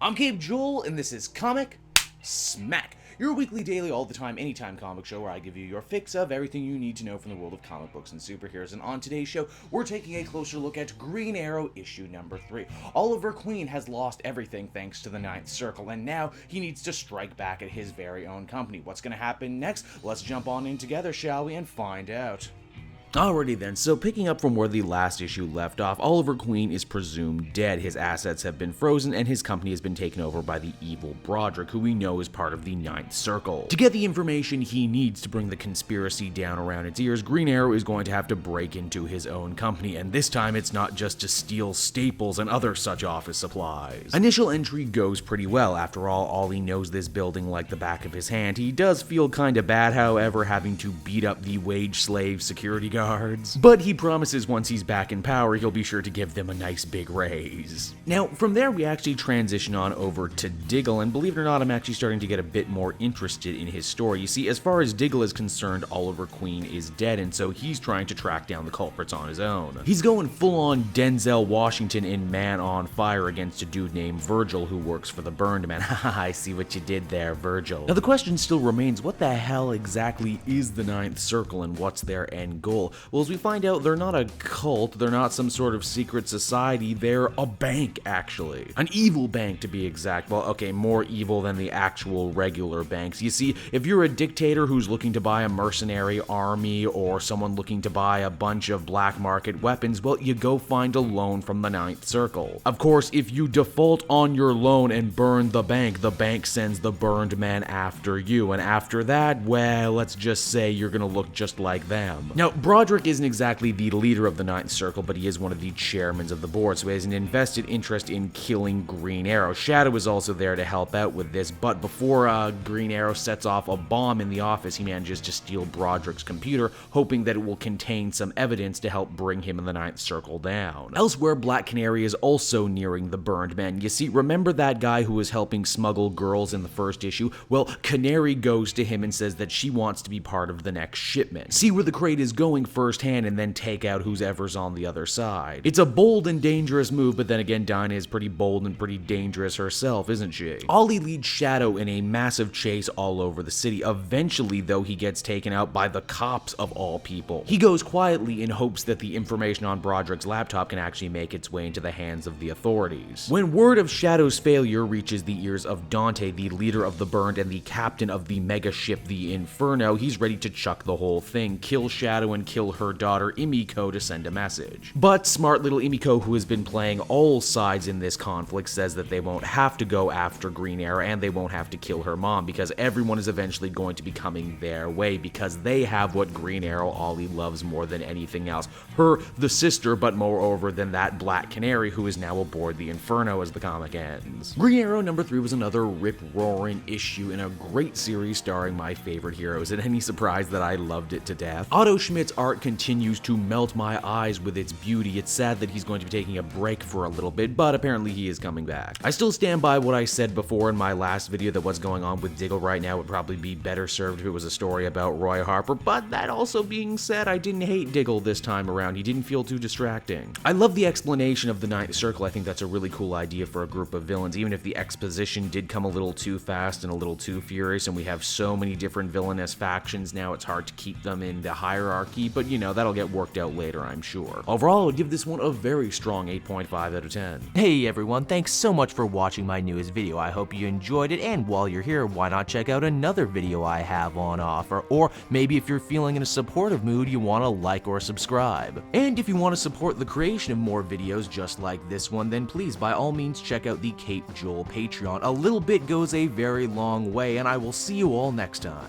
I'm Gabe Joel, and this is Comic Smack, your weekly, daily, all the time, anytime comic show where I give you your fix of everything you need to know from the world of comic books and superheroes. And on today's show, we're taking a closer look at Green Arrow issue number 3. Oliver Queen has lost everything thanks to the Ninth Circle, and now he needs to strike back at his very own company. What's going to happen next? Let's jump on in together, shall we, and find out. Alrighty then, so picking up from where the last issue left off, Oliver Queen is presumed dead. His assets have been frozen and his company has been taken over by the evil Broderick, who we know is part of the Ninth Circle. To get the information he needs to bring the conspiracy down around its ears, Green Arrow is going to have to break into his own company, and this time it's not just to steal staples and other such office supplies. Initial entry goes pretty well. After all, Ollie knows this building like the back of his hand. He does feel kinda bad, however, having to beat up the wage slave security guards. But he promises once he's back in power, he'll be sure to give them a nice big raise. Now, from there we actually transition on over to Diggle, and believe it or not, I'm actually starting to get a bit more interested in his story. You see, as far as Diggle is concerned, Oliver Queen is dead, and so he's trying to track down the culprits on his own. He's going full-on Denzel Washington in Man on Fire against a dude named Virgil who works for the Burned Man. Haha, I see what you did there, Virgil. Now the question still remains, what the hell exactly is the Ninth Circle and what's their end goal? Well, as we find out, they're not a cult, they're not some sort of secret society, they're a bank, actually. An evil bank, to be exact. Well, okay, more evil than the actual regular banks. You see, if you're a dictator who's looking to buy a mercenary army or someone looking to buy a bunch of black market weapons, well, you go find a loan from the Ninth Circle. Of course, if you default on your loan and burn the bank sends the Burned Man after you, and after that, well, let's just say you're gonna look just like them. Now, Broderick isn't exactly the leader of the Ninth Circle, but he is one of the chairmen of the board, so he has an invested interest in killing Green Arrow. Shadow is also there to help out with this, but before Green Arrow sets off a bomb in the office, he manages to steal Broderick's computer, hoping that it will contain some evidence to help bring him and the Ninth Circle down. Elsewhere, Black Canary is also nearing the Burned Man. You see, remember that guy who was helping smuggle girls in the first issue? Well, Canary goes to him and says that she wants to be part of the next shipment. See where the crate is going firsthand and then take out whoever's on the other side. It's a bold and dangerous move, but then again, Dinah is pretty bold and pretty dangerous herself, isn't she? Ollie leads Shadow in a massive chase all over the city. Eventually, though, he gets taken out by the cops of all people. He goes quietly in hopes that the information on Broderick's laptop can actually make its way into the hands of the authorities. When word of Shadow's failure reaches the ears of Dante, the leader of the Burned and the captain of the mega ship, the Inferno, he's ready to chuck the whole thing, kill Shadow and kill her daughter Emiko to send a message. But smart little Emiko, who has been playing all sides in this conflict, says that they won't have to go after Green Arrow and they won't have to kill her mom because everyone is eventually going to be coming their way because they have what Green Arrow Ollie loves more than anything else. Her, the sister, but moreover than that, Black Canary, who is now aboard the Inferno as the comic ends. Green Arrow number 3 was another rip-roaring issue in a great series starring my favorite heroes. And any surprise that I loved it to death? Otto Schmidt's art continues to melt my eyes with its beauty. It's sad that he's going to be taking a break for a little bit, but apparently he is coming back. I still stand by what I said before in my last video that what's going on with Diggle right now would probably be better served if it was a story about Roy Harper, but that also being said, I didn't hate Diggle this time around. He didn't feel too distracting. I love the explanation of the Ninth Circle. I think that's a really cool idea for a group of villains, even if the exposition did come a little too fast and a little too furious, and we have so many different villainous factions now, it's hard to keep them in the hierarchy, but you know, that'll get worked out later, I'm sure. Overall, I would give this one a very strong 8.5 out of 10. Hey everyone, thanks so much for watching my newest video. I hope you enjoyed it, and while you're here, why not check out another video I have on offer, or maybe if you're feeling in a supportive mood, you want to like or subscribe. And if you want to support the creation of more videos just like this one, then please by all means check out the Cape Joel Patreon. A little bit goes a very long way, and I will see you all next time.